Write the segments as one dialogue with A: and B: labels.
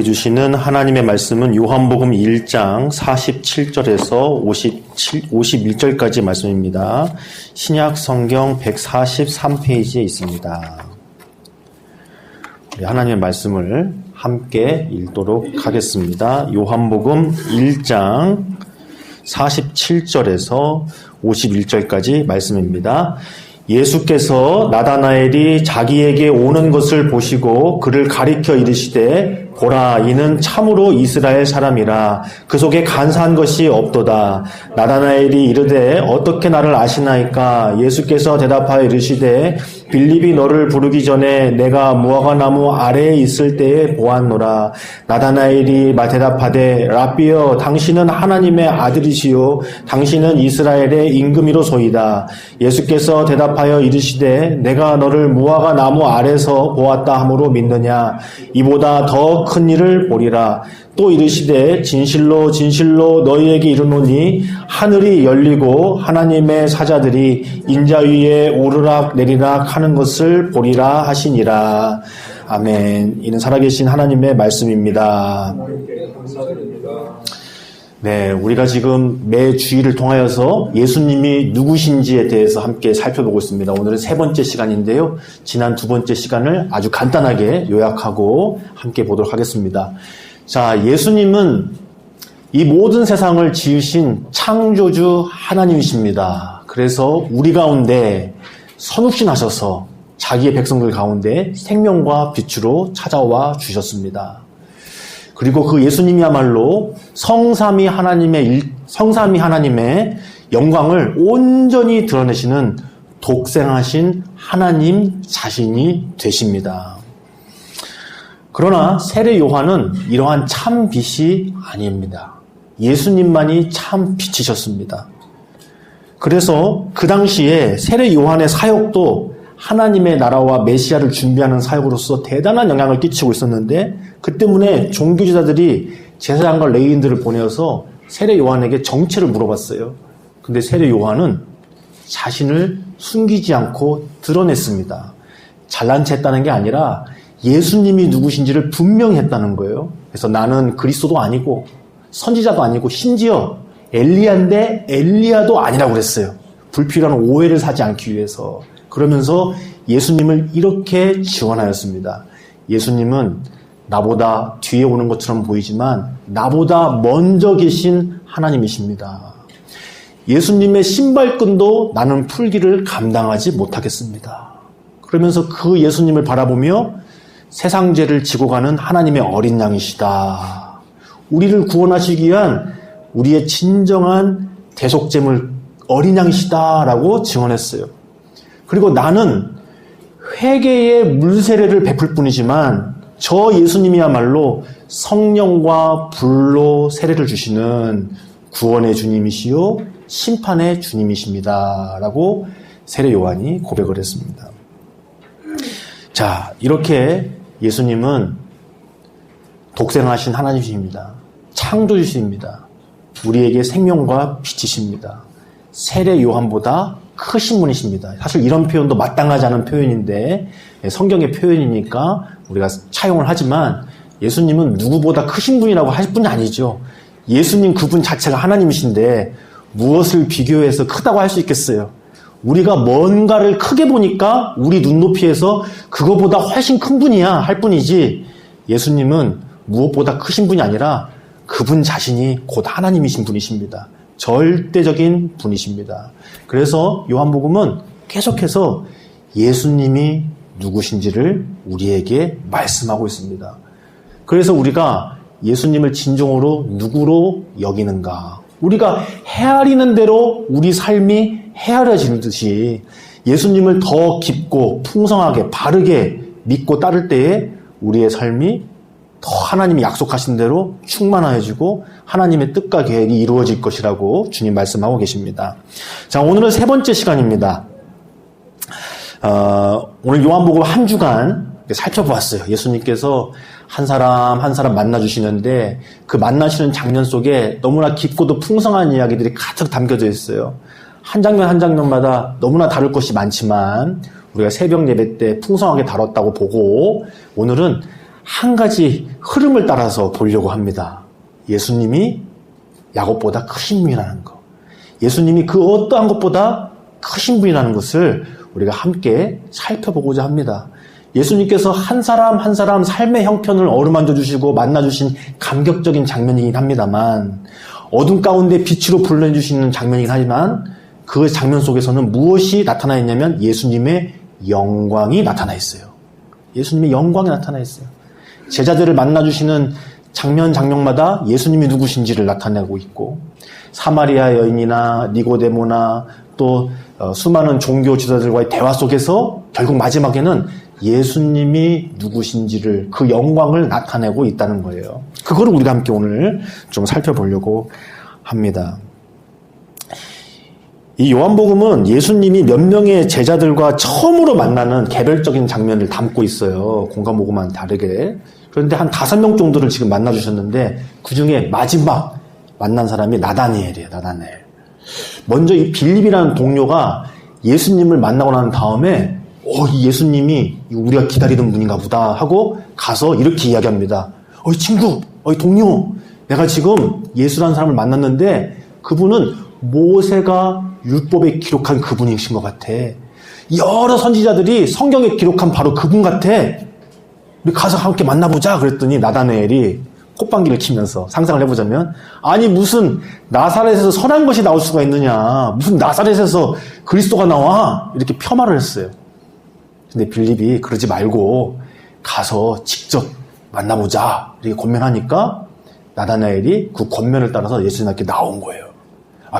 A: 주시는 하나님의 말씀은 요한복음 1장 47절에서 51절까지 말씀입니다. 신약 성경 143페이지에 있습니다. 하나님의 말씀을 함께 읽도록 하겠습니다. 요한복음 1장 47절에서 51절까지 말씀입니다. 예수께서 나다나엘이 자기에게 오는 것을 보시고 그를 가리켜 이르시되 보라, 이는 참으로 이스라엘 사람이라. 그 속에 간사한 것이 없도다. 나다나엘이 이르되 어떻게 나를 아시나이까? 예수께서 대답하여 이르시되 빌립이 너를 부르기 전에 내가 무화과나무 아래에 있을 때에 보았노라. 나다나엘이 대답하되 라비여, 당신은 하나님의 아들이시요 당신은 이스라엘의 임금이로소이다. 예수께서 대답하여 이르시되 내가 너를 무화과나무 아래서 보았다 함으로 믿느냐? 이보다 더 큰 일을 보리라. 또 이르시되 진실로 진실로 너희에게 이르노니 하늘이 열리고 하나님의 사자들이 인자 위에 오르락 내리락 하는 것을 보리라 하시니라. 아멘. 이는 살아계신 하나님의 말씀입니다. 네, 우리가 지금 매 주일을 통하여서 예수님이 누구신지에 대해서 함께 살펴보고 있습니다. 오늘은 세 번째 시간인데요. 지난 두 번째 시간을 아주 간단하게 요약하고 함께 보도록 하겠습니다. 자, 예수님은 이 모든 세상을 지으신 창조주 하나님이십니다. 그래서 우리 가운데 선육신하셔서 자기의 백성들 가운데 생명과 빛으로 찾아와 주셨습니다. 그리고 그 예수님이야말로 성삼위 하나님의 영광을 온전히 드러내시는 독생하신 하나님 자신이 되십니다. 그러나 세례 요한은 이러한 참 빛이 아닙니다. 예수님만이 참 빛이셨습니다. 그래서 그 당시에 세례 요한의 사역도 하나님의 나라와 메시아를 준비하는 사역으로서 대단한 영향을 끼치고 있었는데, 그 때문에 종교지자들이 제사장과 레위인들을 보내어서 세례 요한에게 정체를 물어봤어요. 근데 세례 요한은 자신을 숨기지 않고 드러냈습니다. 잘난 체 했다는 게 아니라 예수님이 누구신지를 분명히 했다는 거예요. 그래서 나는 그리스도도 아니고 선지자도 아니고 심지어 엘리야인데 엘리야도 아니라고 그랬어요. 불필요한 오해를 사지 않기 위해서. 그러면서 예수님을 이렇게 지원하였습니다. 예수님은 나보다 뒤에 오는 것처럼 보이지만 나보다 먼저 계신 하나님이십니다. 예수님의 신발끈도 나는 풀기를 감당하지 못하겠습니다. 그러면서 그 예수님을 바라보며 세상 죄를 지고 가는 하나님의 어린 양이시다. 우리를 구원하시기 위한 우리의 진정한 대속제물 어린 양이시다라고 증언했어요. 그리고 나는 회개의 물세례를 베풀 뿐이지만 저 예수님이야말로 성령과 불로 세례를 주시는 구원의 주님이시요 심판의 주님이십니다. 라고 세례 요한이 고백을 했습니다. 자, 이렇게 예수님은 독생하신 하나님이십니다. 창조주십니다. 우리에게 생명과 빛이십니다. 세례 요한보다 크신 분이십니다. 사실 이런 표현도 마땅하지 않은 표현인데 성경의 표현이니까 우리가 차용을 하지만 예수님은 누구보다 크신 분이라고 할 뿐이 아니죠. 예수님 그분 자체가 하나님이신데 무엇을 비교해서 크다고 할 수 있겠어요? 우리가 뭔가를 크게 보니까 우리 눈높이에서 그거보다 훨씬 큰 분이야 할 뿐이지, 예수님은 무엇보다 크신 분이 아니라 그분 자신이 곧 하나님이신 분이십니다. 절대적인 분이십니다. 그래서 요한복음은 계속해서 예수님이 누구신지를 우리에게 말씀하고 있습니다. 그래서 우리가 예수님을 진정으로 누구로 여기는가? 우리가 헤아리는 대로 우리 삶이 헤아려지듯이 예수님을 더 깊고 풍성하게 바르게 믿고 따를 때에 우리의 삶이 더 하나님이 약속하신 대로 충만해지고 하나님의 뜻과 계획이 이루어질 것이라고 주님 말씀하고 계십니다. 자, 오늘은 세 번째 시간입니다. 오늘 요한복음 한 주간 살펴보았어요. 예수님께서 한 사람 한 사람 만나주시는데 그 만나시는 장면 속에 너무나 깊고도 풍성한 이야기들이 가득 담겨져 있어요. 한 장면 한 장면마다 너무나 다룰 것이 많지만 우리가 새벽 예배 때 풍성하게 다뤘다고 보고, 오늘은 한 가지 흐름을 따라서 보려고 합니다. 예수님이 야곱보다 크신 분이라는 것. 예수님이 그 어떠한 것보다 크신 분이라는 것을 우리가 함께 살펴보고자 합니다. 예수님께서 한 사람 한 사람 삶의 형편을 어루만져 주시고 만나주신 감격적인 장면이긴 합니다만, 어둠 가운데 빛으로 불러주시는 장면이긴 하지만, 그 장면 속에서는 무엇이 나타나 있냐면 예수님의 영광이 나타나 있어요. 예수님의 영광이 나타나 있어요. 제자들을 만나주시는 장면마다 예수님이 누구신지를 나타내고 있고, 사마리아 여인이나 니고데모나 또 수많은 종교 지도자들과의 대화 속에서 결국 마지막에는 예수님이 누구신지를, 그 영광을 나타내고 있다는 거예요. 그거를 우리가 함께 오늘 좀 살펴보려고 합니다. 이 요한복음은 예수님이 몇 명의 제자들과 처음으로 만나는 개별적인 장면을 담고 있어요. 공간복음과는 다르게. 그런데 한 5명 정도를 지금 만나주셨는데, 그 중에 마지막 만난 사람이 나다니엘이에요. 나다니엘. 먼저 이 빌립이라는 동료가 예수님을 만나고 난 다음에 이 예수님이 우리가 기다리던 분인가 보다 하고 가서 이렇게 이야기합니다. 친구, 동료, 내가 지금 예수라는 사람을 만났는데 그분은 모세가 율법에 기록한 그분이신 것 같아. 여러 선지자들이 성경에 기록한 바로 그분 같아. 우리 가서 함께 만나보자. 그랬더니 나다나엘이 콧방귀를 키면서, 상상을 해보자면, 아니 무슨 나사렛에서 선한 것이 나올 수가 있느냐, 무슨 나사렛에서 그리스도가 나와, 이렇게 폄하를 했어요. 근데 빌립이 그러지 말고 가서 직접 만나보자 이렇게 권면하니까 나다나엘이 그 권면을 따라서 예수님 앞에 나온 거예요.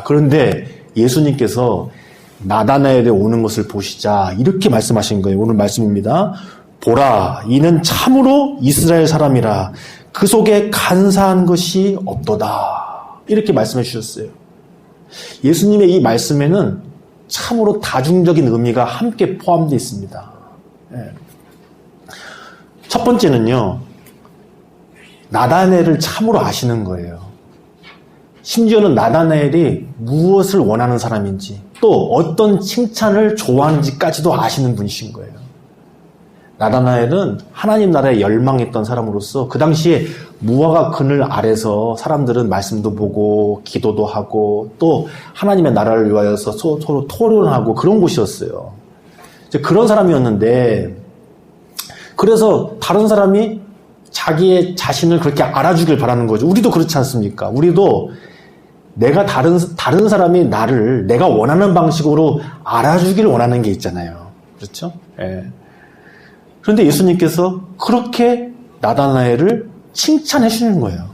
A: 그런데 예수님께서 나다나엘에 오는 것을 보시자 이렇게 말씀하신 거예요. 오늘 말씀입니다. 보라, 이는 참으로 이스라엘 사람이라, 그 속에 간사한 것이 없도다. 이렇게 말씀해 주셨어요. 예수님의 이 말씀에는 참으로 다중적인 의미가 함께 포함되어 있습니다. 첫 번째는요, 나다나엘을 참으로 아시는 거예요. 심지어는 나다나엘이 무엇을 원하는 사람인지, 또 어떤 칭찬을 좋아하는지까지도 아시는 분이신 거예요. 나다나엘은 하나님 나라에 열망했던 사람으로서 그 당시에 무화과 그늘 아래서 사람들은 말씀도 보고 기도도 하고 또 하나님의 나라를 위하여서 서로 토론하고 그런 곳이었어요. 그런 사람이었는데, 그래서 다른 사람이 자기의 자신을 그렇게 알아주길 바라는 거죠. 우리도 그렇지 않습니까? 우리도 내가 다른 사람이 나를 내가 원하는 방식으로 알아주길 원하는 게 있잖아요. 그렇죠? 예. 그런데 예수님께서 그렇게 나다나엘을 칭찬해 주시는 거예요.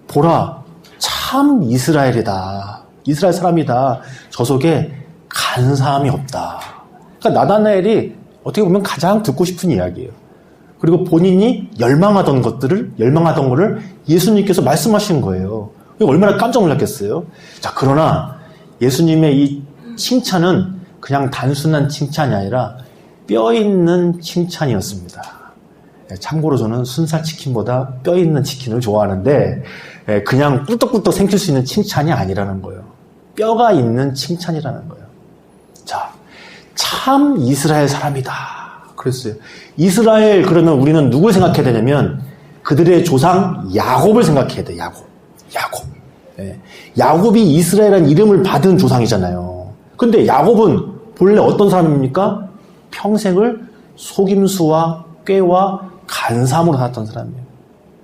A: 보라, 참 이스라엘이다. 이스라엘 사람이다. 저 속에 간사함이 없다. 그러니까 나다나엘이 어떻게 보면 가장 듣고 싶은 이야기예요. 그리고 본인이 열망하던 거를 예수님께서 말씀하신 거예요. 얼마나 깜짝 놀랐겠어요. 자, 그러나 예수님의 이 칭찬은 그냥 단순한 칭찬이 아니라 뼈 있는 칭찬이었습니다. 참고로 저는 순살 치킨보다 뼈 있는 치킨을 좋아하는데, 그냥 꿀떡꿀떡 생길 수 있는 칭찬이 아니라는 거예요. 뼈가 있는 칭찬이라는 거예요. 자, 참 이스라엘 사람이다. 그랬어요. 이스라엘 그러면 우리는 누굴 생각해야 되냐면 그들의 조상 야곱을 생각해야 돼. 야곱. 야곱이 이스라엘이라는 이름을 받은 조상이잖아요. 근데 야곱은 본래 어떤 사람입니까? 평생을 속임수와 꾀와 간사함으로 살았던 사람이에요.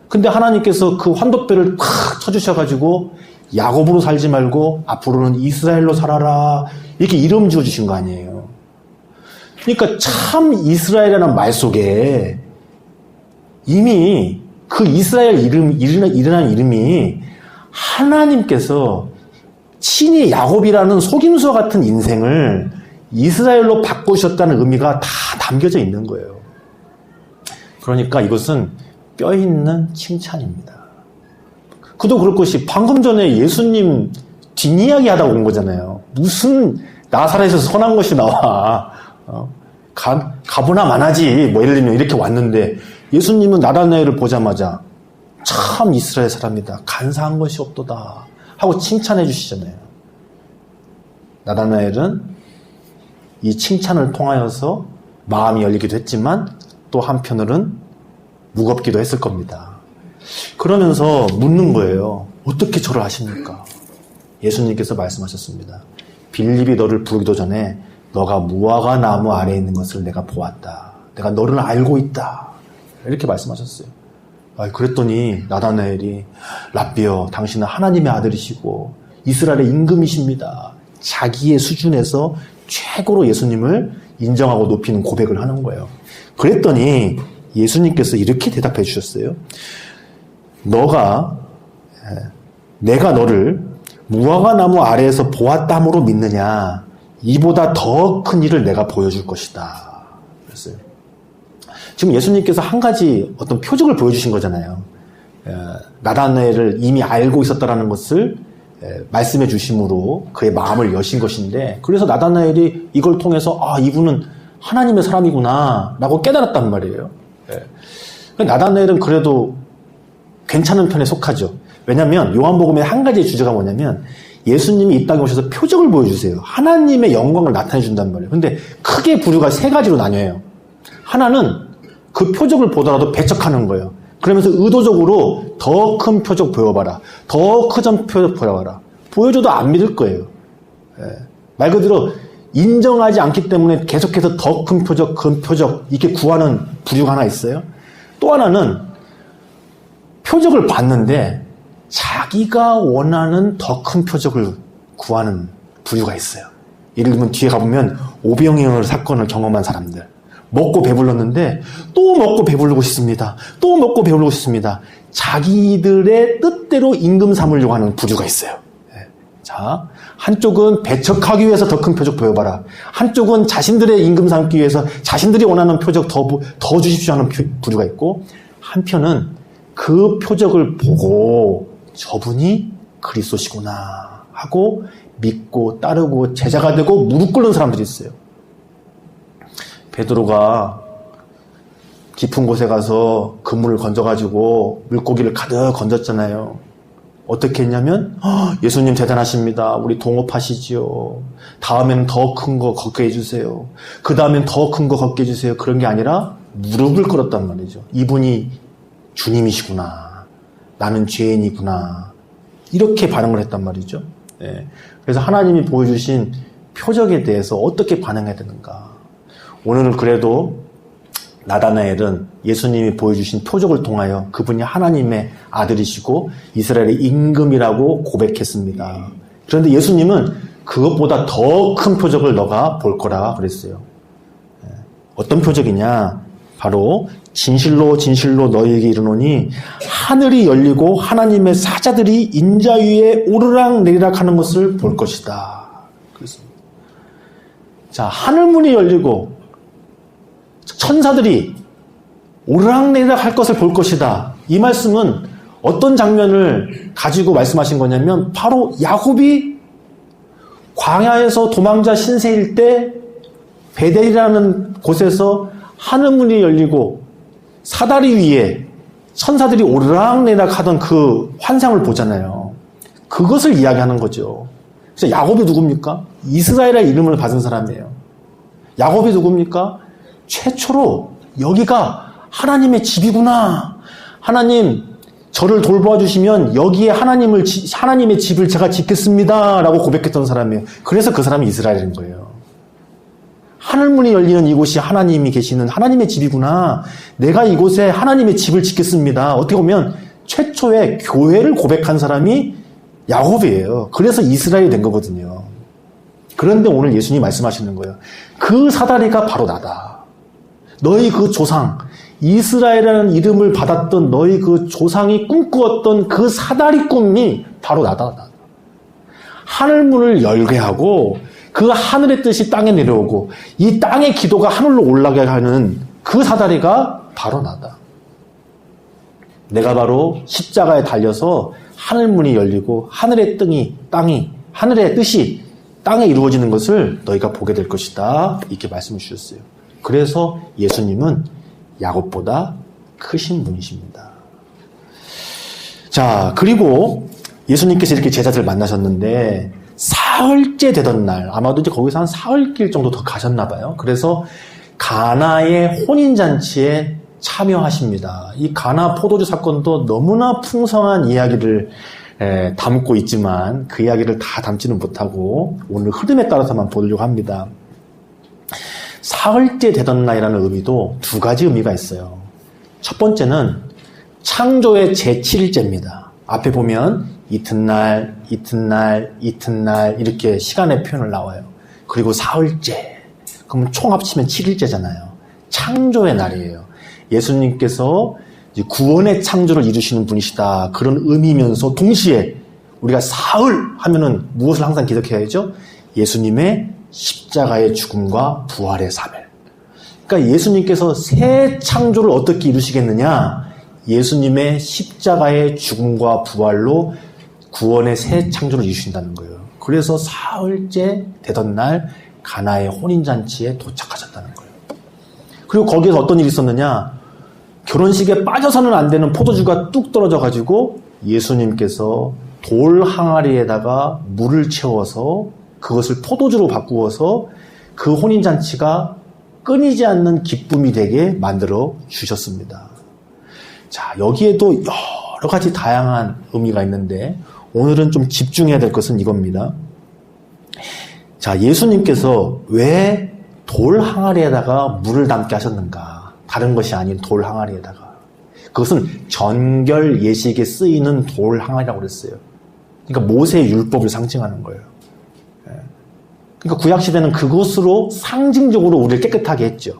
A: 근데 하나님께서 그 환도뼈를 팍 쳐주셔가지고 야곱으로 살지 말고 앞으로는 이스라엘로 살아라, 이렇게 이름 지어주신 거 아니에요. 그러니까 참 이스라엘이라는 말 속에 이미 그 이스라엘 이라는 이름이 하나님께서 친히 야곱이라는 속임수와 같은 인생을 이스라엘로 바꾸셨다는 의미가 다 담겨져 있는 거예요. 그러니까 이것은 뼈 있는 칭찬입니다. 그도 그럴 것이 방금 전에 예수님 뒷이야기 하다 온 거잖아요. 무슨 나사렛에서 선한 것이 나와. 가보나 마나지 뭐 예를 들면 이렇게 왔는데 예수님은 나다나엘을 보자마자 참 이스라엘 사람이다. 간사한 것이 없도다. 하고 칭찬해 주시잖아요. 나다나엘은 이 칭찬을 통하여서 마음이 열리기도 했지만 또 한편으로는 무겁기도 했을 겁니다. 그러면서 묻는 거예요. 어떻게 저를 아십니까? 예수님께서 말씀하셨습니다. 빌립이 너를 부르기도 전에 너가 무화과 나무 아래에 있는 것을 내가 보았다. 내가 너를 알고 있다. 이렇게 말씀하셨어요. 그랬더니 나다나엘이 랍비여 당신은 하나님의 아들이시고 이스라엘의 임금이십니다. 자기의 수준에서 최고로 예수님을 인정하고 높이는 고백을 하는 거예요. 그랬더니 예수님께서 이렇게 대답해 주셨어요. 내가 너를 무화과 나무 아래에서 보았다므로 믿느냐? 이보다 더 큰 일을 내가 보여줄 것이다. 그랬어요. 지금 예수님께서 한 가지 어떤 표적을 보여주신 거잖아요. 나다나엘을 이미 알고 있었다라는 것을 말씀해 주심으로 그의 마음을 여신 것인데, 그래서 나다나엘이 이걸 통해서 이분은 하나님의 사람이구나 라고 깨달았단 말이에요. 나다나엘은 그래도 괜찮은 편에 속하죠. 왜냐하면 요한복음의 한 가지의 주제가 뭐냐면 예수님이 이 땅에 오셔서 표적을 보여주세요. 하나님의 영광을 나타내 준단 말이에요. 근데 크게 부류가 세 가지로 나뉘어요. 하나는 그 표적을 보더라도 배척하는 거예요. 그러면서 의도적으로 더 큰 표적 보여봐라. 더 큰 표적 보여봐라. 보여줘도 안 믿을 거예요. 말 그대로 인정하지 않기 때문에 계속해서 더 큰 표적, 큰 표적 이렇게 구하는 부류가 하나 있어요. 또 하나는 표적을 봤는데 자기가 원하는 더 큰 표적을 구하는 부류가 있어요. 예를 들면 뒤에 가보면 오병이어 사건을 경험한 사람들. 먹고 배불렀는데 또 먹고 배부르고 싶습니다. 또 먹고 배부르고 싶습니다. 자기들의 뜻대로 임금 삼으려고 하는 부류가 있어요. 자, 한쪽은 배척하기 위해서 더 큰 표적 보여봐라. 한쪽은 자신들의 임금 삼기 위해서 자신들이 원하는 표적 더 주십시오 하는 부류가 있고, 한편은 그 표적을 보고 저분이 그리스도시구나 하고 믿고 따르고 제자가 되고 무릎 꿇는 사람들이 있어요. 베드로가 깊은 곳에 가서 그물을 건져가지고 물고기를 가득 건졌잖아요. 어떻게 했냐면 예수님 대단하십니다. 우리 동업하시지요. 다음에는 더 큰 거 걷게 해주세요. 그 다음엔 더 큰 거 걷게 해주세요. 그런 게 아니라 무릎을 꿇었단 말이죠. 이분이 주님이시구나. 나는 죄인이구나. 이렇게 반응을 했단 말이죠. 그래서 하나님이 보여주신 표적에 대해서 어떻게 반응해야 되는가. 오늘은 그래도 나다나엘은 예수님이 보여주신 표적을 통하여 그분이 하나님의 아들이시고 이스라엘의 임금이라고 고백했습니다. 그런데 예수님은 그것보다 더 큰 표적을 너가 볼 거라 그랬어요. 어떤 표적이냐? 바로 진실로 진실로 너희에게 이르노니 하늘이 열리고 하나님의 사자들이 인자 위에 오르락 내리락 하는 것을 볼 것이다. 그렇습니다. 자, 하늘문이 열리고 천사들이 오르락내리락 할 것을 볼 것이다. 이 말씀은 어떤 장면을 가지고 말씀하신 거냐면 바로 야곱이 광야에서 도망자 신세일 때 베델이라는 곳에서 하늘문이 열리고 사다리 위에 천사들이 오르락내리락 하던 그 환상을 보잖아요. 그것을 이야기하는 거죠. 그래서 야곱이 누굽니까? 이스라엘의 이름을 받은 사람이에요. 야곱이 누굽니까? 최초로 여기가 하나님의 집이구나. 하나님 저를 돌봐주시면 여기에 하나님의 집을 제가 짓겠습니다 라고 고백했던 사람이에요. 그래서 그 사람이 이스라엘인 거예요. 하늘문이 열리는 이곳이 하나님이 계시는 하나님의 집이구나. 내가 이곳에 하나님의 집을 짓겠습니다. 어떻게 보면 최초의 교회를 고백한 사람이 야곱이에요. 그래서 이스라엘이 된 거거든요. 그런데 오늘 예수님이 말씀하시는 거예요. 그 사다리가 바로 나다. 너희 그 조상, 이스라엘이라는 이름을 받았던 너희 그 조상이 꿈꾸었던 그 사다리 꿈이 바로 나다. 하늘문을 열게 하고 그 하늘의 뜻이 땅에 내려오고 이 땅의 기도가 하늘로 올라가게 하는 그 사다리가 바로 나다. 내가 바로 십자가에 달려서 하늘문이 열리고 하늘의 뜻이 땅에 이루어지는 것을 너희가 보게 될 것이다. 이렇게 말씀을 주셨어요. 그래서 예수님은 야곱보다 크신 분이십니다. 자, 그리고 예수님께서 이렇게 제자들 만나셨는데 사흘째 되던 날, 아마도 이제 거기서 한 사흘길 정도 더 가셨나 봐요. 그래서 가나의 혼인잔치에 참여하십니다. 이 가나 포도주 사건도 너무나 풍성한 이야기를 담고 있지만 그 이야기를 다 담지는 못하고 오늘 흐름에 따라서만 보려고 합니다. 사흘째 되던 날이라는 의미도 두 가지 의미가 있어요. 첫 번째는 창조의 제7일째입니다. 앞에 보면 이튿날, 이튿날, 이튿날 이렇게 시간의 표현을 나와요. 그리고 사흘째. 그러면 총 합치면 7일째잖아요. 창조의 날이에요. 예수님께서 이제 구원의 창조를 이루시는 분이시다. 그런 의미면서 동시에 우리가 사흘 하면은 무엇을 항상 기억해야죠? 예수님의 십자가의 죽음과 부활의 3일. 그러니까 예수님께서 새 창조를 어떻게 이루시겠느냐? 예수님의 십자가의 죽음과 부활로 구원의 새 창조를 이루신다는 거예요. 그래서 사흘째 되던 날 가나의 혼인잔치에 도착하셨다는 거예요. 그리고 거기에서 어떤 일이 있었느냐? 결혼식에 빠져서는 안 되는 포도주가 뚝 떨어져가지고 예수님께서 돌 항아리에다가 물을 채워서 그것을 포도주로 바꾸어서 그 혼인잔치가 끊이지 않는 기쁨이 되게 만들어 주셨습니다. 자, 여기에도 여러 가지 다양한 의미가 있는데 오늘은 좀 집중해야 될 것은 이겁니다. 자, 예수님께서 왜 돌 항아리에다가 물을 담게 하셨는가? 다른 것이 아닌 돌 항아리에다가. 그것은 전결 예식에 쓰이는 돌 항아리라고 그랬어요. 그러니까 모세의 율법을 상징하는 거예요. 그러니까 구약시대는 그것으로 상징적으로 우리를 깨끗하게 했죠.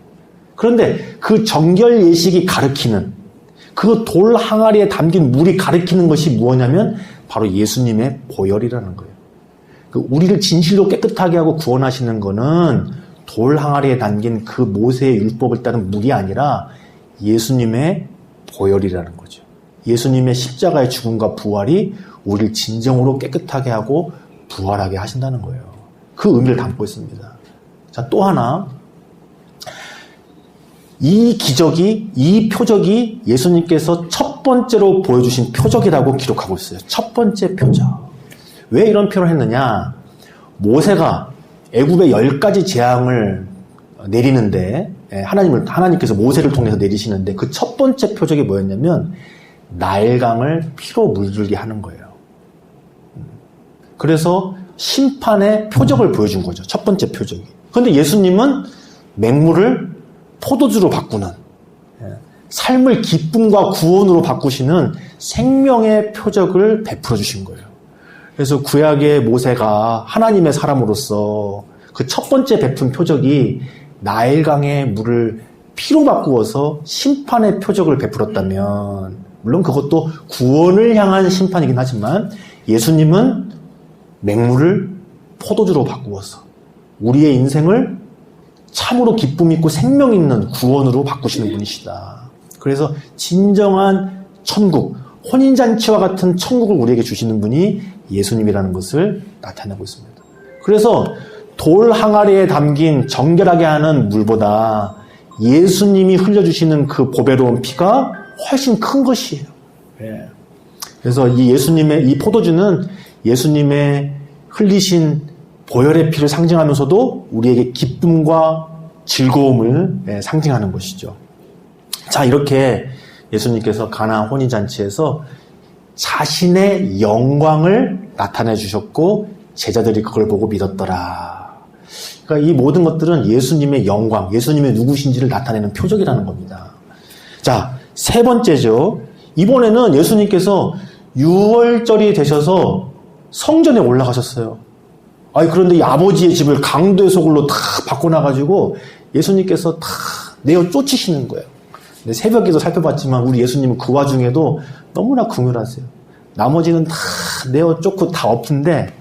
A: 그런데 그 정결 예식이 가리키는 그 돌 항아리에 담긴 물이 가리키는 것이 무엇이냐면 바로 예수님의 보혈이라는 거예요. 우리를 진실로 깨끗하게 하고 구원하시는 거는 돌 항아리에 담긴 그 모세의 율법을 따른 물이 아니라 예수님의 보혈이라는 거죠. 예수님의 십자가의 죽음과 부활이 우리를 진정으로 깨끗하게 하고 부활하게 하신다는 거예요. 그 의미를 담고 있습니다. 자, 또 하나. 이 기적이, 이 표적이 예수님께서 첫 번째로 보여주신 표적이라고 기록하고 있어요. 첫 번째 표적. 왜 이런 표현을 했느냐? 모세가 애굽의 10가지 재앙을 내리는데, 하나님께서 모세를 통해서 내리시는데 그 첫 번째 표적이 뭐였냐면 나일강을 피로 물들게 하는 거예요. 그래서 심판의 표적을 보여준 거죠. 첫 번째 표적이. 그런데 예수님은 맹물을 포도주로 바꾸는, 삶을 기쁨과 구원으로 바꾸시는 생명의 표적을 베풀어 주신 거예요. 그래서 구약의 모세가 하나님의 사람으로서 그 첫 번째 베푼 표적이 나일강의 물을 피로 바꾸어서 심판의 표적을 베풀었다면, 물론 그것도 구원을 향한 심판이긴 하지만 예수님은 맹물을 포도주로 바꾸어서 우리의 인생을 참으로 기쁨 있고 생명 있는 구원으로 바꾸시는 분이시다. 그래서 진정한 천국, 혼인잔치와 같은 천국을 우리에게 주시는 분이 예수님이라는 것을 나타내고 있습니다. 그래서 돌 항아리에 담긴 정결하게 하는 물보다 예수님이 흘려주시는 그 보배로운 피가 훨씬 큰 것이에요. 그래서 이 예수님의, 이 포도주는 예수님의 흘리신 보혈의 피를 상징하면서도 우리에게 기쁨과 즐거움을 상징하는 것이죠. 자, 이렇게 예수님께서 가나 혼인잔치에서 자신의 영광을 나타내 주셨고 제자들이 그걸 보고 믿었더라. 그러니까 이 모든 것들은 예수님의 영광, 예수님의 누구신지를 나타내는 표적이라는 겁니다. 자, 세 번째죠. 이번에는 예수님께서 6월절이 되셔서 성전에 올라가셨어요. 그런데 이 아버지의 집을 강도의 소굴로 다 바꿔놔가지고 예수님께서 다 내어 쫓으시는 거예요. 근데 새벽에도 살펴봤지만 우리 예수님은 그 와중에도 너무나 긍휼하세요. 나머지는 다 내어 쫓고 다 엎은데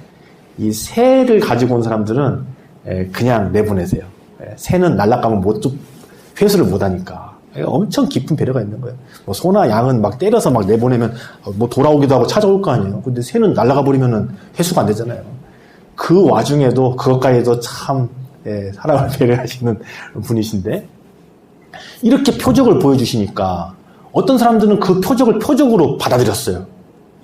A: 이 새를 가지고 온 사람들은 그냥 내보내세요. 새는 날아가면 회수를 못하니까. 엄청 깊은 배려가 있는 거예요. 뭐 소나 양은 막 때려서 막 내보내면 뭐 돌아오기도 하고 찾아올 거 아니에요. 근데 새는 날아가 버리면은 회수가 안 되잖아요. 그 와중에도 그것까지도 참 사람을 배려하시는 분이신데 이렇게 표적을 보여주시니까 어떤 사람들은 그 표적을 표적으로 받아들였어요.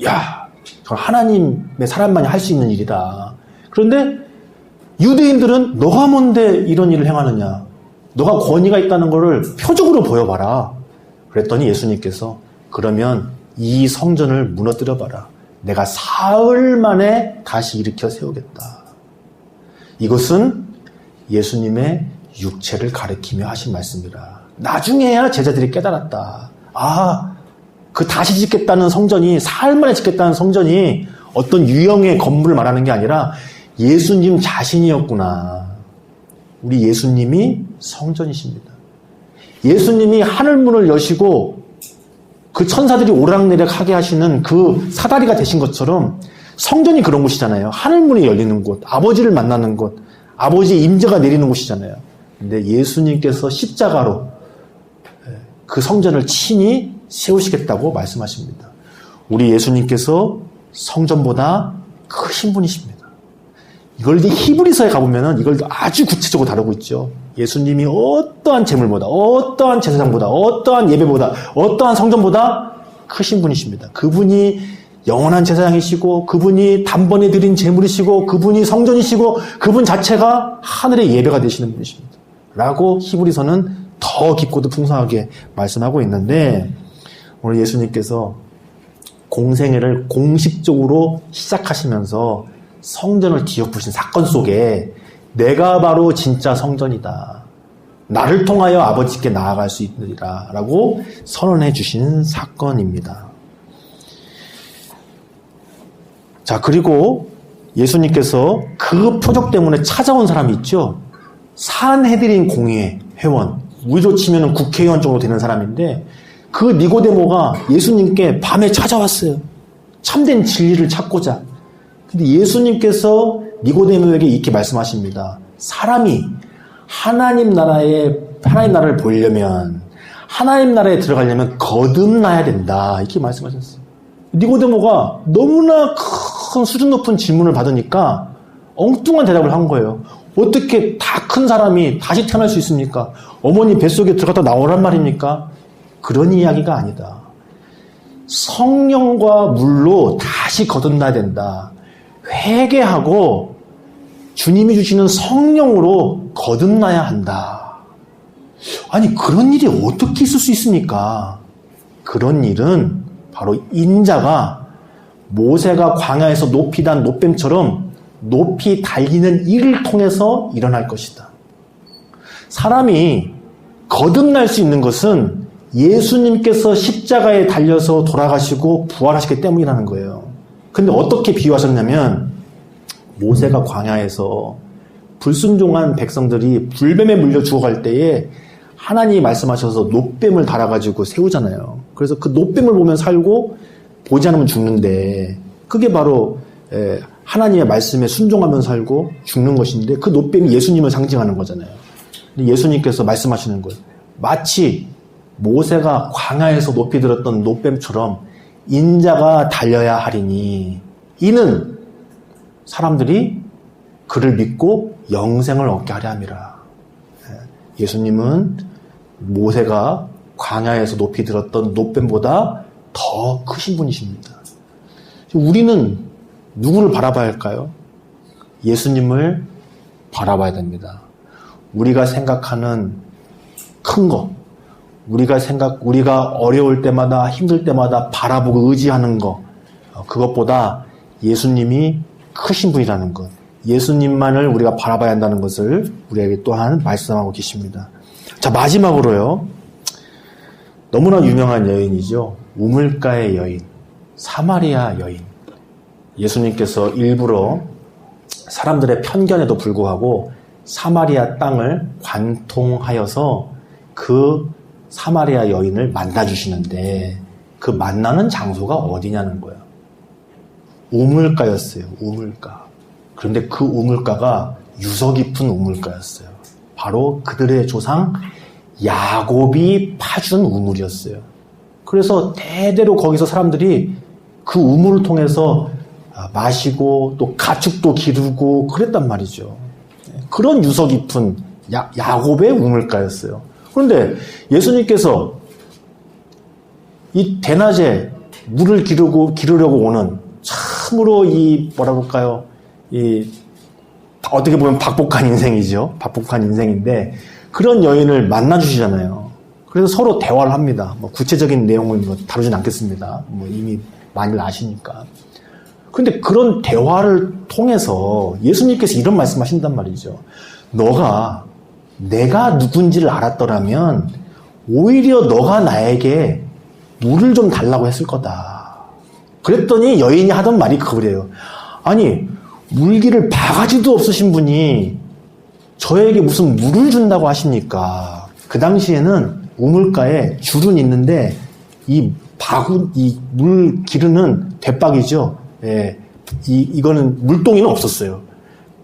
A: 야, 저건 하나님의 사람만이 할 수 있는 일이다. 그런데 유대인들은 너가 뭔데 이런 일을 행하느냐? 너가 권위가 있다는 것을 표적으로 보여봐라. 그랬더니 예수님께서 그러면 이 성전을 무너뜨려봐라. 내가 사흘 만에 다시 일으켜 세우겠다. 이것은 예수님의 육체를 가리키며 하신 말씀이라. 나중에야 제자들이 깨달았다. 그 다시 짓겠다는 성전이, 사흘 만에 짓겠다는 성전이 어떤 유형의 건물을 말하는 게 아니라 예수님 자신이었구나. 우리 예수님이 성전이십니다. 예수님이 하늘문을 여시고 그 천사들이 오락내락 하게 하시는 그 사다리가 되신 것처럼 성전이 그런 곳이잖아요. 하늘문이 열리는 곳, 아버지를 만나는 곳, 아버지의 임재가 내리는 곳이잖아요. 근데 예수님께서 십자가로 그 성전을 친히 세우시겠다고 말씀하십니다. 우리 예수님께서 성전보다 크신 분이십니다. 이걸 히브리서에 가보면 이걸 아주 구체적으로 다루고 있죠. 예수님이 어떠한 제물보다, 어떠한 제사장보다, 어떠한 예배보다, 어떠한 성전보다 크신 분이십니다. 그분이 영원한 제사장이시고, 그분이 단번에 드린 제물이시고, 그분이 성전이시고, 그분 자체가 하늘의 예배가 되시는 분이십니다. 라고 히브리서는 더 깊고도 풍성하게 말씀하고 있는데, 오늘 예수님께서 공생애를 공식적으로 시작하시면서 성전을 뒤엎으신 사건 속에 내가 바로 진짜 성전이다. 나를 통하여 아버지께 나아갈 수 있느니라 라고 선언해 주신 사건입니다. 자, 그리고 예수님께서 그 표적 때문에 찾아온 사람이 있죠. 산헤드린 공회 회원, 우리로 치면 국회의원 정도 되는 사람인데 그 니고데모가 예수님께 밤에 찾아왔어요. 참된 진리를 찾고자. 근데 예수님께서 니고데모에게 이렇게 말씀하십니다. 사람이 하나님 나라를 보려면, 하나님 나라에 들어가려면 거듭나야 된다. 이렇게 말씀하셨어요. 니고데모가 너무나 큰 수준 높은 질문을 받으니까 엉뚱한 대답을 한 거예요. 어떻게 다 큰 사람이 다시 태어날 수 있습니까? 어머니 뱃속에 들어갔다 나오란 말입니까? 그런 이야기가 아니다. 성령과 물로 다시 거듭나야 된다. 회개하고 주님이 주시는 성령으로 거듭나야 한다. 아니, 그런 일이 어떻게 있을 수 있습니까? 그런 일은 바로 인자가 모세가 광야에서 높이 단 노뱀처럼 높이 달리는 일을 통해서 일어날 것이다. 사람이 거듭날 수 있는 것은 예수님께서 십자가에 달려서 돌아가시고 부활하시기 때문이라는 거예요. 근데 어떻게 비유하셨냐면 모세가 광야에서 불순종한 백성들이 불뱀에 물려 죽어갈 때에 하나님이 말씀하셔서 노뱀을 달아가지고 세우잖아요. 그래서 그 노뱀을 보면 살고 보지 않으면 죽는데 그게 바로 하나님의 말씀에 순종하면 살고 죽는 것인데 그 노뱀이 예수님을 상징하는 거잖아요. 근데 예수님께서 말씀하시는 거예요. 마치 모세가 광야에서 높이 들었던 노뱀처럼 인자가 달려야 하리니 이는 사람들이 그를 믿고 영생을 얻게 하려 함이라. 예수님은 모세가 광야에서 높이 들었던 노뱀보다 더 크신 분이십니다. 우리는 누구를 바라봐야 할까요? 예수님을 바라봐야 됩니다. 우리가 생각하는 큰 거, 우리가 어려울 때마다 힘들 때마다 바라보고 의지하는 거, 그것보다 예수님이 크신 분이라는 것, 예수님만을 우리가 바라봐야 한다는 것을 우리에게 또한 말씀하고 계십니다. 자, 마지막으로요. 너무나 유명한 여인이죠. 우물가의 여인, 사마리아 여인. 예수님께서 일부러 사람들의 편견에도 불구하고 사마리아 땅을 관통하여서 그 사마리아 여인을 만나주시는데 그 만나는 장소가 어디냐는 거예요. 우물가였어요. 우물가. 그런데 그 우물가가 유서 깊은 우물가였어요. 바로 그들의 조상 야곱이 파준 우물이었어요. 그래서 대대로 거기서 사람들이 그 우물을 통해서 마시고 또 가축도 기르고 그랬단 말이죠. 그런 유서 깊은 야곱의 우물가였어요. 그런데 예수님께서 이 대낮에 물을 기르려고 오는 참으로 어떻게 보면 박복한 인생이죠. 박복한 인생인데 그런 여인을 만나주시잖아요. 그래서 서로 대화를 합니다. 뭐 구체적인 내용을 뭐 다루진 않겠습니다. 뭐 이미 많이 아시니까. 그런데 그런 대화를 통해서 예수님께서 이런 말씀하신단 말이죠. 내가 누군지를 알았더라면 오히려 너가 나에게 물을 좀 달라고 했을 거다. 그랬더니 여인이 하던 말이 그거래요. 아니, 물기를 바가지도 없으신 분이 저에게 무슨 물을 준다고 하십니까? 그 당시에는 우물가에 줄은 있는데 이 물 기르는 대박이죠. 예, 이거는 물동이는 없었어요.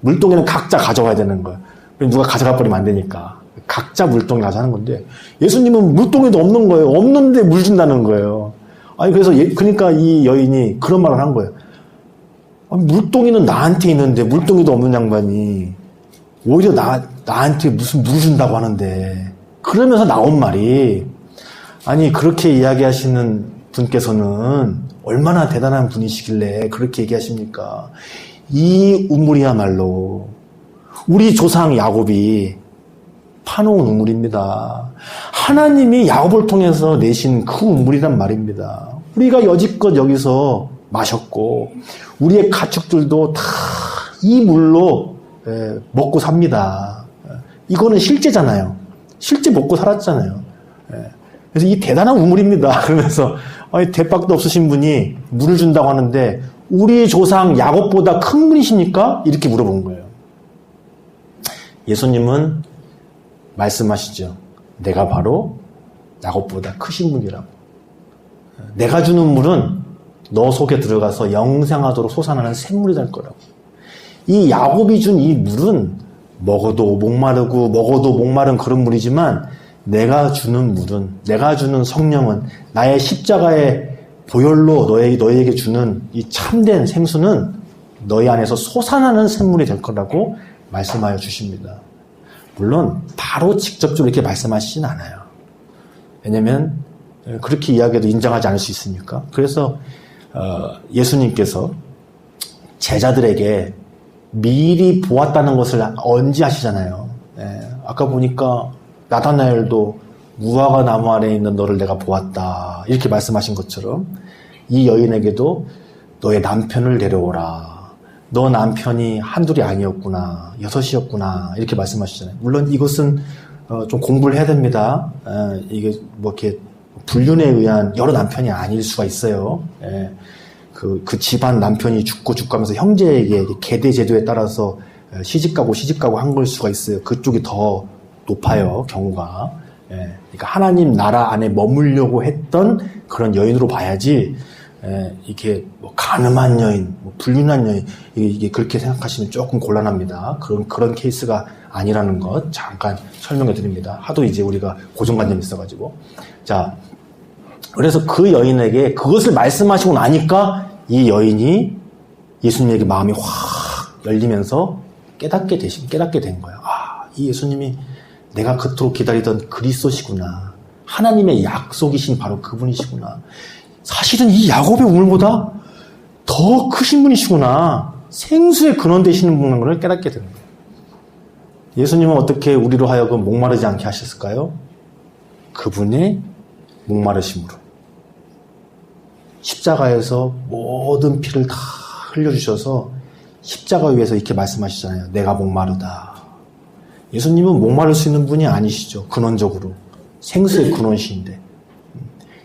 A: 물동이는 각자 가져가야 되는 거예요. 누가 가져가 버리면 안 되니까. 각자 물동이 가서 하는 건데, 예수님은 물동이도 없는 거예요. 없는데 물 준다는 거예요. 아니, 그래서, 그러니까 이 여인이 그런 말을 한 거예요. 아니, 물동이는 나한테 있는데, 물동이도 없는 양반이, 오히려 나한테 무슨 물 준다고 하는데, 그러면서 나온 말이, 아니, 그렇게 이야기하시는 분께서는 얼마나 대단한 분이시길래 그렇게 얘기하십니까? 이 우물이야말로 우리 조상 야곱이 파놓은 우물입니다. 하나님이 야곱을 통해서 내신 그 우물이란 말입니다. 우리가 여지껏 여기서 마셨고 우리의 가축들도 다 이 물로 먹고 삽니다. 이거는 실제잖아요. 실제 먹고 살았잖아요. 그래서 이 대단한 우물입니다. 그러면서 대박도 없으신 분이 물을 준다고 하는데 우리 조상 야곱보다 큰 분이십니까? 이렇게 물어본 거예요. 예수님은 말씀하시죠. 내가 바로 야곱보다 크신 분이라고. 내가 주는 물은 너 속에 들어가서 영생하도록 솟아나는 샘물이 될 거라고. 이 야곱이 준 이 물은 먹어도 목마르고 먹어도 목마른 그런 물이지만 내가 주는 물은, 내가 주는 성령은, 나의 십자가의 보혈로 너희에게 주는 이 참된 생수는 너희 안에서 솟아나는 샘물이 될 거라고 말씀하여 주십니다. 물론 바로 직접적으로 이렇게 말씀하시진 않아요. 왜냐하면 그렇게 이야기해도 인정하지 않을 수 있으니까. 그래서 예수님께서 제자들에게 미리 보았다는 것을 언지하시잖아요. 아까 보니까 나다나엘도 무화과 나무 아래에 있는 너를 내가 보았다. 이렇게 말씀하신 것처럼 이 여인에게도 너의 남편을 데려오라. 너 남편이 한둘이 아니었구나. 6이었구나. 이렇게 말씀하시잖아요. 물론 이것은 좀 공부를 해야 됩니다. 이게 뭐 이렇게 불륜에 의한 여러 남편이 아닐 수가 있어요. 그 집안 남편이 죽고 하면서 형제에게 계대 제도에 따라서 시집가고 한 걸 수가 있어요. 그쪽이 더 높아요, 경우가. 그러니까 하나님 나라 안에 머물려고 했던 그런 여인으로 봐야지, 이게 뭐 가늠한 여인, 뭐 불륜한 여인, 이게 그렇게 생각하시면 조금 곤란합니다. 그런 케이스가 아니라는 것 잠깐 설명해 드립니다. 하도 이제 우리가 고정관념이 있어가지고. 자, 그래서 그 여인에게 그것을 말씀하시고 나니까 이 여인이 예수님에게 마음이 확 열리면서 깨닫게 된 거예요. 아, 이 예수님이 내가 그토록 기다리던 그리스도시구나. 하나님의 약속이신 바로 그분이시구나. 사실은 이 야곱의 우물보다 더 크신 분이시구나. 생수의 근원 되시는 분인 걸 깨닫게 되는 거예요. 예수님은 어떻게 우리로 하여금 목마르지 않게 하셨을까요? 그분의 목마르심으로. 십자가에서 모든 피를 다 흘려주셔서 십자가 위에서 이렇게 말씀하시잖아요. 내가 목마르다. 예수님은 목마를 수 있는 분이 아니시죠. 근원적으로. 생수의 근원이신데.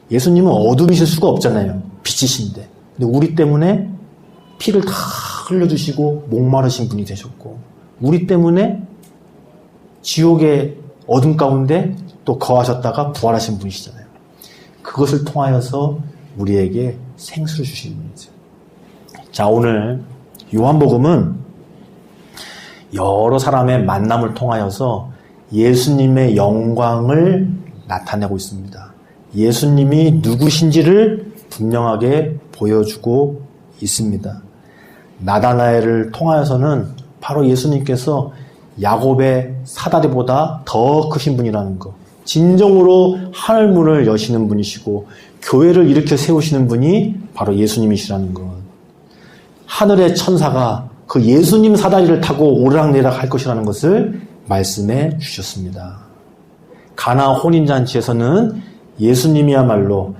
A: 예수님은 어둠이실 수가 없잖아요. 빛이신데. 근데 우리 때문에 피를 다 흘려주시고 목마르신 분이 되셨고, 우리 때문에 지옥의 어둠 가운데 또 거하셨다가 부활하신 분이시잖아요. 그것을 통하여서 우리에게 생수를 주신 분이죠. 자, 오늘 요한복음은 여러 사람의 만남을 통하여서 예수님의 영광을 나타내고 있습니다. 예수님이 누구신지를 분명하게 보여주고 있습니다. 나다나엘을 통하여서는 바로 예수님께서 야곱의 사다리보다 더 크신 분이라는 것, 진정으로 하늘문을 여시는 분이시고 교회를 일으켜 세우시는 분이 바로 예수님이시라는 것, 하늘의 천사가 그 예수님 사다리를 타고 오르락내리락 할 것이라는 것을 말씀해 주셨습니다. 가나 혼인잔치에서는 예수님이야말로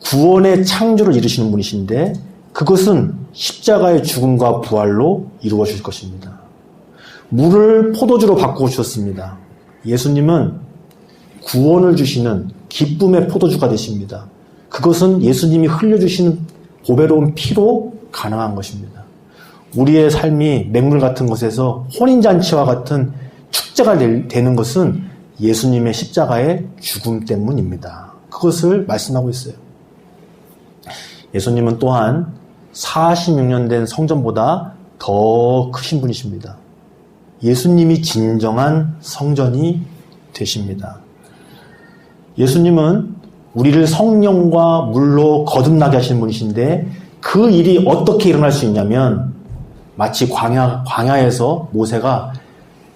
A: 구원의 창조를 이루시는 분이신데 그것은 십자가의 죽음과 부활로 이루어질 것입니다. 물을 포도주로 바꾸어 주셨습니다. 예수님은 구원을 주시는 기쁨의 포도주가 되십니다. 그것은 예수님이 흘려주시는 보배로운 피로 가능한 것입니다. 우리의 삶이 맹물 같은 것에서 혼인잔치와 같은 축제가 되는 것은 예수님의 십자가의 죽음 때문입니다. 그것을 말씀하고 있어요. 예수님은 또한 46년 된 성전보다 더 크신 분이십니다. 예수님이 진정한 성전이 되십니다. 예수님은 우리를 성령과 물로 거듭나게 하시는 분이신데 그 일이 어떻게 일어날 수 있냐면 마치 광야에서 모세가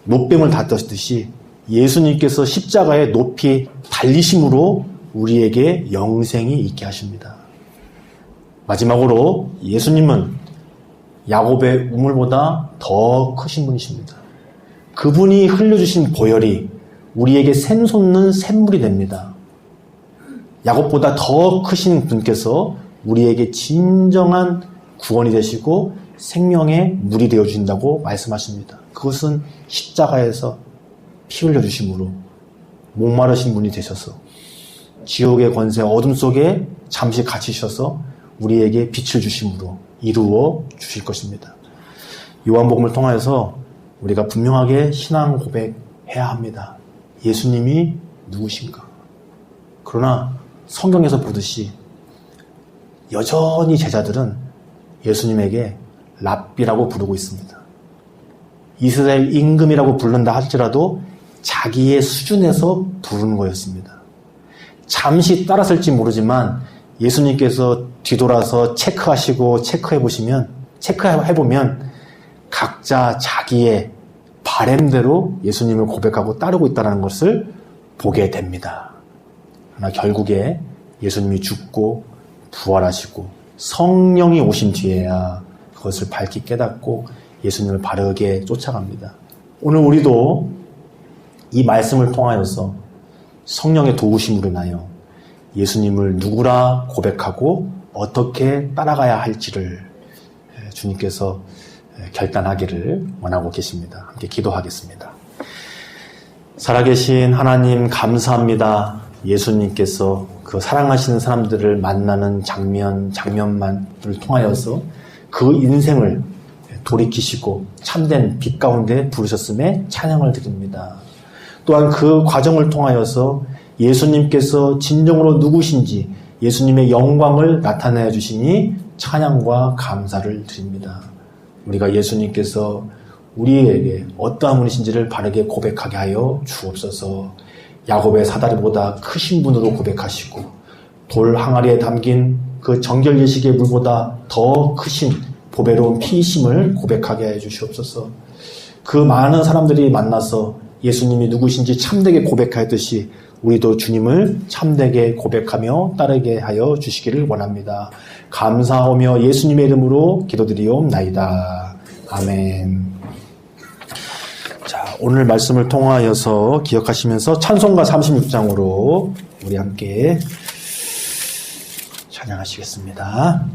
A: 노뱀을 다떴듯이 예수님께서 십자가에 높이 달리심으로 우리에게 영생이 있게 하십니다. 마지막으로 예수님은 야곱의 우물보다 더 크신 분이십니다. 그분이 흘려주신 보혈이 우리에게 샘솟는 샘물이 됩니다. 야곱보다 더 크신 분께서 우리에게 진정한 구원이 되시고 생명의 물이 되어주신다고 말씀하십니다. 그것은 십자가에서 피 흘려주심으로 목마르신 분이 되셔서 지옥의 권세 어둠 속에 잠시 갇히셔서 우리에게 빛을 주심으로 이루어 주실 것입니다. 요한복음을 통하여서 우리가 분명하게 신앙 고백해야 합니다. 예수님이 누구신가? 그러나 성경에서 보듯이 여전히 제자들은 예수님에게 랍비라고 부르고 있습니다. 이스라엘 임금이라고 부른다 할지라도 자기의 수준에서 부르는 거였습니다. 잠시 따랐을지 모르지만 예수님께서 뒤돌아서 체크해보면 각자 자기의 바램대로 예수님을 고백하고 따르고 있다는 것을 보게 됩니다. 그러나 결국에 예수님이 죽고 부활하시고 성령이 오신 뒤에야 그것을 밝히 깨닫고 예수님을 바르게 쫓아갑니다. 오늘 우리도 이 말씀을 통하여서 성령의 도우심으로 인하여 예수님을 누구라 고백하고 어떻게 따라가야 할지를 주님께서 결단하기를 원하고 계십니다. 함께 기도하겠습니다. 살아계신 하나님 감사합니다. 예수님께서 그 사랑하시는 사람들을 만나는 장면만을 통하여서 그 인생을 돌이키시고 참된 빛 가운데 부르셨음에 찬양을 드립니다. 또한 그 과정을 통하여서 예수님께서 진정으로 누구신지 예수님의 영광을 나타내 주시니 찬양과 감사를 드립니다. 우리가 예수님께서 우리에게 어떠한 분이신지를 바르게 고백하게 하여 주옵소서. 야곱의 사다리보다 크신 분으로 고백하시고 돌 항아리에 담긴 그 정결 예식의 물보다 더 크신 보배로운 피이심을 고백하게 해 주시옵소서. 그 많은 사람들이 만나서 예수님이 누구신지 참되게 고백하였듯이 우리도 주님을 참되게 고백하며 따르게 하여 주시기를 원합니다. 감사하며 예수님의 이름으로 기도드리옵나이다. 아멘. 자, 오늘 말씀을 통하여서 기억하시면서 찬송가 36장으로 우리 함께 찬양하시겠습니다.